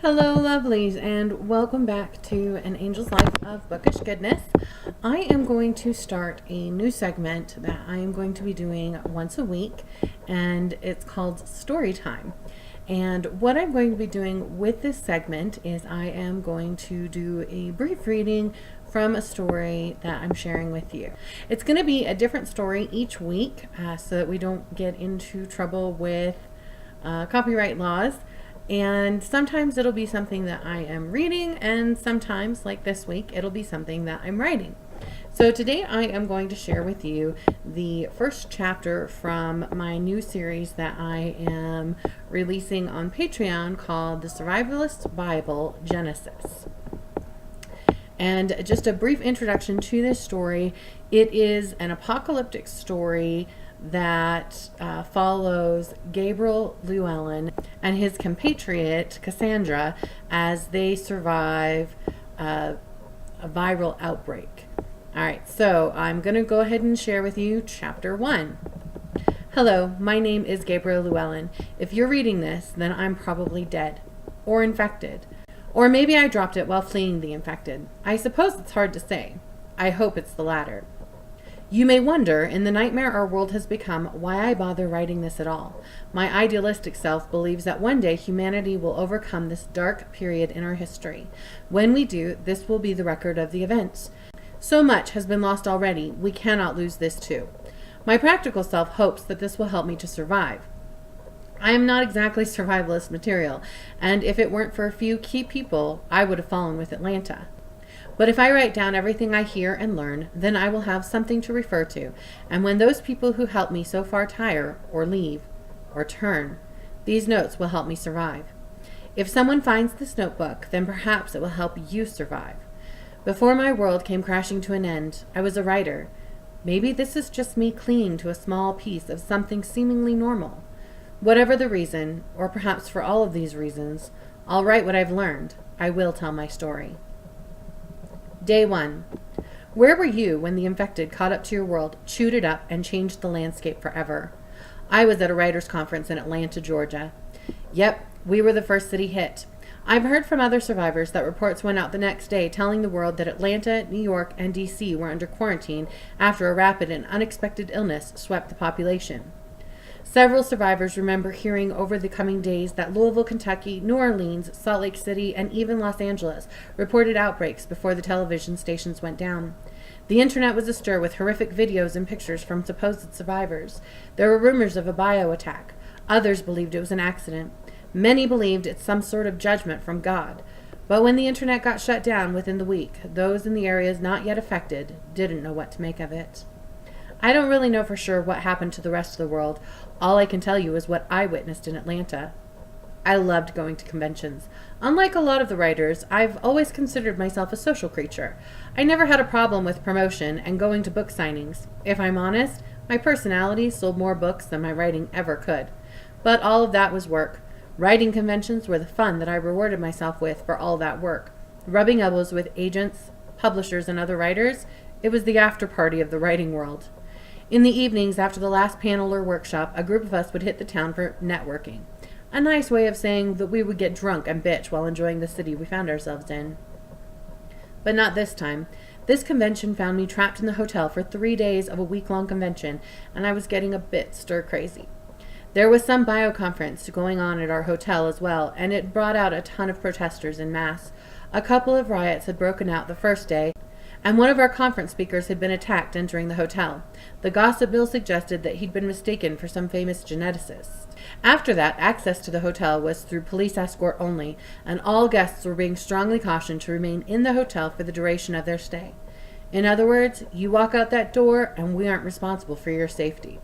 Hello, lovelies, and welcome back to An Angel's Life of Bookish Goodness. I am going to start a new segment that I am going to be doing once a week, and it's called Story Time. And what I'm going to be doing with this segment is I am going to do a brief reading from a story that I'm sharing with you. It's going to be a different story each week so that we don't get into trouble with copyright laws. And sometimes it'll be something that I am reading, and sometimes, like this week, it'll be something that I'm writing. So today I am going to share with you the first chapter from my new series that I am releasing on Patreon called The Survivalist Bible Genesis. And just a brief introduction to this story. It is an apocalyptic story that follows Gabriel Llewellyn and his compatriot Cassandra as they survive a viral outbreak. All right, so I'm going to go ahead and share with you Chapter 1. Hello, my name is Gabriel Llewellyn. If you're reading this, then I'm probably dead or infected. Or maybe I dropped it while fleeing the infected. I suppose it's hard to say. I hope it's the latter. You may wonder, in the nightmare our world has become, why I bother writing this at all. My idealistic self believes that one day humanity will overcome this dark period in our history. When we do, this will be the record of the events. So much has been lost already, we cannot lose this too. My practical self hopes that this will help me to survive. I am not exactly survivalist material, and if it weren't for a few key people, I would have fallen with Atlanta. But if I write down everything I hear and learn, then I will have something to refer to, and when those people who helped me so far tire, or leave, or turn, these notes will help me survive. If someone finds this notebook, then perhaps it will help you survive. Before my world came crashing to an end, I was a writer. Maybe this is just me clinging to a small piece of something seemingly normal. Whatever the reason, or perhaps for all of these reasons, I'll write what I've learned. I will tell my story. Day 1. Where were you when the infected caught up to your world, chewed it up, and changed the landscape forever? I was at a writers' conference in Atlanta, Georgia. Yep, we were the first city hit. I've heard from other survivors that reports went out the next day telling the world that Atlanta, New York, and D.C. were under quarantine after a rapid and unexpected illness swept the population. Several survivors remember hearing over the coming days that Louisville, Kentucky, New Orleans, Salt Lake City, and even Los Angeles reported outbreaks before the television stations went down. The internet was astir with horrific videos and pictures from supposed survivors. There were rumors of a bio attack. Others believed it was an accident. Many believed it's some sort of judgment from God. But when the internet got shut down within the week, those in the areas not yet affected didn't know what to make of it. I don't really know for sure what happened to the rest of the world. All I can tell you is what I witnessed in Atlanta. I loved going to conventions. Unlike a lot of the writers, I've always considered myself a social creature. I never had a problem with promotion and going to book signings. If I'm honest, my personality sold more books than my writing ever could. But all of that was work. Writing conventions were the fun that I rewarded myself with for all that work. Rubbing elbows with agents, publishers, and other writers, it was the after party of the writing world. In the evenings after the last panel or workshop, a group of us would hit the town for networking. A nice way of saying that we would get drunk and bitch while enjoying the city we found ourselves in. But not this time. This convention found me trapped in the hotel for 3 days of a week-long convention, and I was getting a bit stir-crazy. There was some bio-conference going on at our hotel as well, and it brought out a ton of protesters en masse. A couple of riots had broken out the first day, and one of our conference speakers had been attacked entering the hotel. The gossip bill suggested that he'd been mistaken for some famous geneticist. After that, access to the hotel was through police escort only, and all guests were being strongly cautioned to remain in the hotel for the duration of their stay. In other words, you walk out that door, and we aren't responsible for your safety.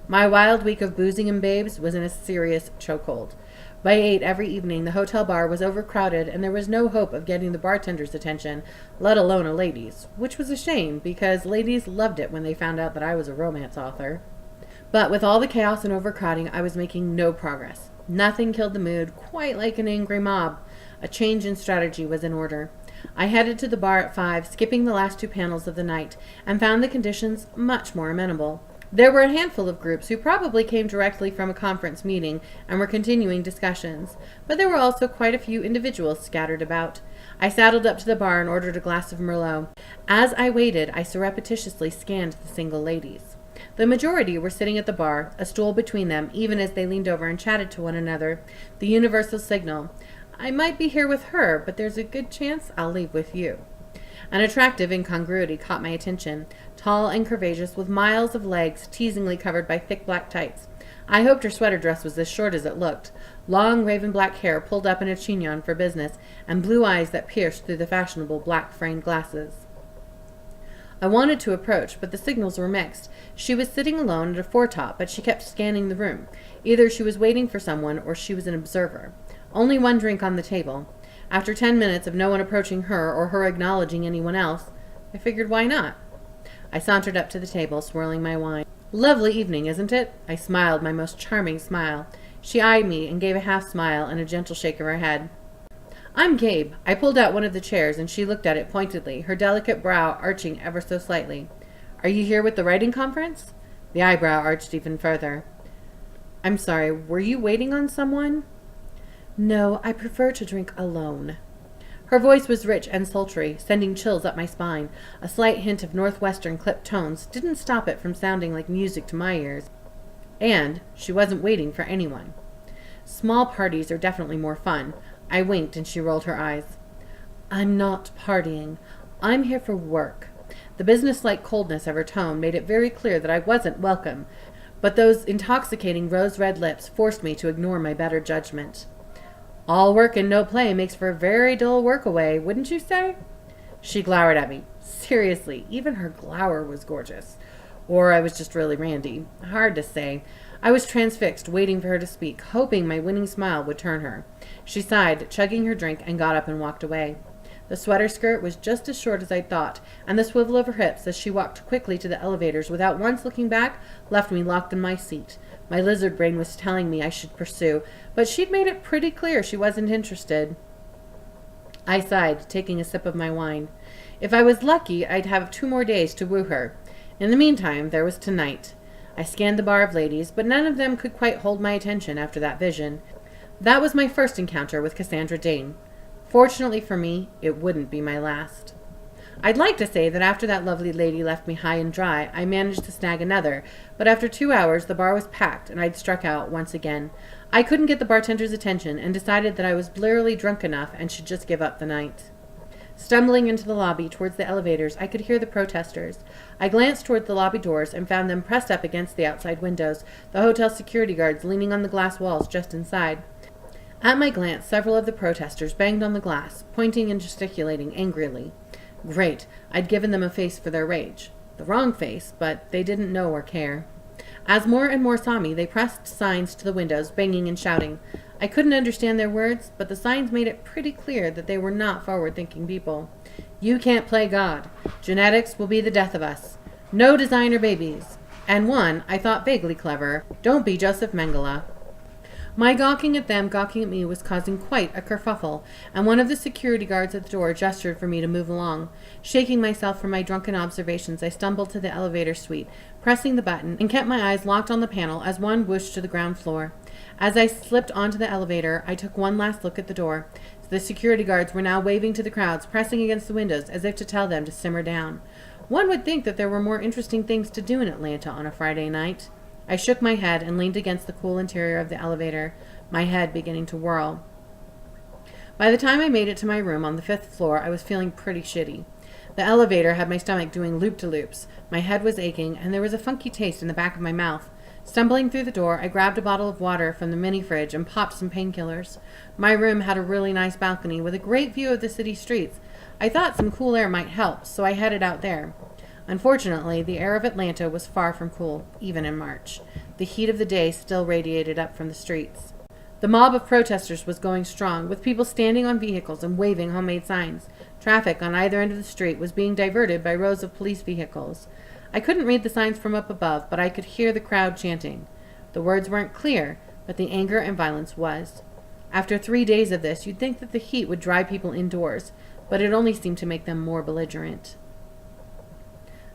My wild week of boozing and babes was in a serious chokehold. By 8 every evening, the hotel bar was overcrowded, and there was no hope of getting the bartender's attention, let alone a lady's, which was a shame, because ladies loved it when they found out that I was a romance author. But with all the chaos and overcrowding, I was making no progress. Nothing killed the mood, quite like an angry mob. A change in strategy was in order. I headed to the bar at 5, skipping the last 2 panels of the night, and found the conditions much more amenable. There were a handful of groups who probably came directly from a conference meeting and were continuing discussions, but there were also quite a few individuals scattered about. I saddled up to the bar and ordered a glass of Merlot. As I waited, I surreptitiously scanned the single ladies. The majority were sitting at the bar, a stool between them, even as they leaned over and chatted to one another. The universal signal: I might be here with her, but there's a good chance I'll leave with you. An attractive incongruity caught my attention, tall and curvaceous, with miles of legs teasingly covered by thick black tights. I hoped her sweater dress was as short as it looked. Long raven black hair pulled up in a chignon for business, and blue eyes that pierced through the fashionable black framed glasses. I wanted to approach, but the signals were mixed. She was sitting alone at a foretop, but she kept scanning the room. Either she was waiting for someone, or she was an observer. Only one drink on the table. After 10 minutes of no one approaching her or her acknowledging anyone else, I figured why not? I sauntered up to the table, swirling my wine. Lovely evening, isn't it? I smiled my most charming smile. She eyed me and gave a half smile and a gentle shake of her head. I'm Gabe. I pulled out one of the chairs and she looked at it pointedly, her delicate brow arching ever so slightly. Are you here with the writing conference? The eyebrow arched even further. I'm sorry, were you waiting on someone? No, I prefer to drink alone. Her voice was rich and sultry, sending chills up my spine. A slight hint of northwestern clipped tones didn't stop it from sounding like music to my ears. And she wasn't waiting for anyone. Small parties are definitely more fun. I winked and she rolled her eyes. I'm not partying. I'm here for work. The businesslike coldness of her tone made it very clear that I wasn't welcome, but those intoxicating rose-red lips forced me to ignore my better judgment. All work and no play makes for a very dull work-away, wouldn't you say? She glowered at me. Seriously, even her glower was gorgeous. Or I was just really randy. Hard to say. I was transfixed, waiting for her to speak, hoping my winning smile would turn her. She sighed, chugging her drink, and got up and walked away. The sweater skirt was just as short as I'd thought, and the swivel of her hips as she walked quickly to the elevators without once looking back left me locked in my seat. My lizard brain was telling me I should pursue, but she'd made it pretty clear she wasn't interested. I sighed, taking a sip of my wine. If I was lucky, I'd have 2 more days to woo her. In the meantime, there was tonight. I scanned the bar of ladies, but none of them could quite hold my attention after that vision. That was my first encounter with Cassandra Dane. Fortunately for me, it wouldn't be my last. I'd like to say that after that lovely lady left me high and dry, I managed to snag another, but after 2 hours the bar was packed and I'd struck out once again. I couldn't get the bartender's attention and decided that I was blearily drunk enough and should just give up the night. Stumbling into the lobby towards the elevators, I could hear the protesters. I glanced toward the lobby doors and found them pressed up against the outside windows, the hotel security guards leaning on the glass walls just inside. At my glance, several of the protesters banged on the glass, pointing and gesticulating angrily. Great, I'd given them a face for their rage. The wrong face, but they didn't know or care. As more and more saw me, they pressed signs to the windows, banging and shouting. I couldn't understand their words, but the signs made it pretty clear that they were not forward-thinking people. You can't play God. Genetics will be the death of us. No designer babies. And one, I thought vaguely clever, don't be Joseph Mengele. My gawking at them gawking at me was causing quite a kerfuffle, and one of the security guards at the door gestured for me to move along. Shaking myself from my drunken observations, I stumbled to the elevator suite, pressing the button, and kept my eyes locked on the panel as one whooshed to the ground floor. As I slipped onto the elevator, I took one last look at the door. The security guards were now waving to the crowds, pressing against the windows as if to tell them to simmer down. One would think that there were more interesting things to do in Atlanta on a Friday night. I shook my head and leaned against the cool interior of the elevator, my head beginning to whirl. By the time I made it to my room on the 5th floor, I was feeling pretty shitty. The elevator had my stomach doing loop-de-loops, my head was aching, and there was a funky taste in the back of my mouth. Stumbling through the door, I grabbed a bottle of water from the mini-fridge and popped some painkillers. My room had a really nice balcony with a great view of the city streets. I thought some cool air might help, so I headed out there. Unfortunately, the air of Atlanta was far from cool, even in March. The heat of the day still radiated up from the streets. The mob of protesters was going strong, with people standing on vehicles and waving homemade signs. Traffic on either end of the street was being diverted by rows of police vehicles. I couldn't read the signs from up above, but I could hear the crowd chanting. The words weren't clear, but the anger and violence was. After 3 days of this, you'd think that the heat would drive people indoors, but it only seemed to make them more belligerent.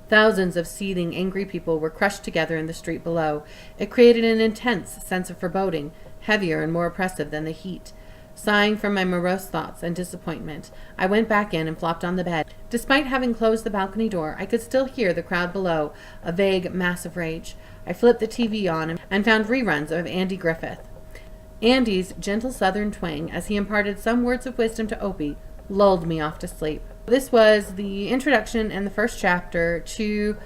Thousands of seething, angry people were crushed together in the street below. It created an intense sense of foreboding, heavier and more oppressive than the heat. Sighing from my morose thoughts and disappointment, I went back in and flopped on the bed. Despite having closed the balcony door, I could still hear the crowd below, a vague mass of rage. I flipped the TV on and found reruns of Andy Griffith. Andy's gentle southern twang, as he imparted some words of wisdom to Opie, lulled me off to sleep. This was the introduction and the first chapter to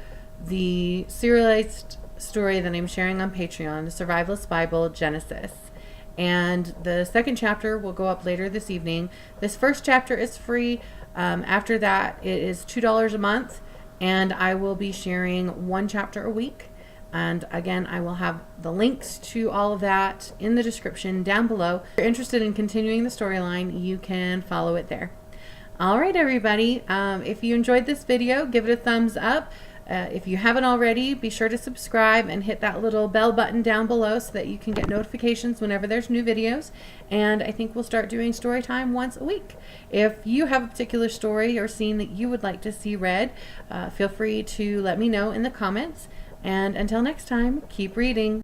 the serialized story that I'm sharing on Patreon, the Survivalist Bible Genesis. And the second chapter will go up later this evening. This first chapter is free. After that, it is $2 a month, and I will be sharing one chapter a week. And again, I will have the links to all of that in the description down below. If you're interested in continuing the storyline, you can follow it there. All right, everybody. If you enjoyed this video, give it a thumbs up. If you haven't already, be sure to subscribe and hit that little bell button down below so that you can get notifications whenever there's new videos. And I think we'll start doing story time once a week. If you have a particular story or scene that you would like to see read, feel free to let me know in the comments. And until next time, keep reading.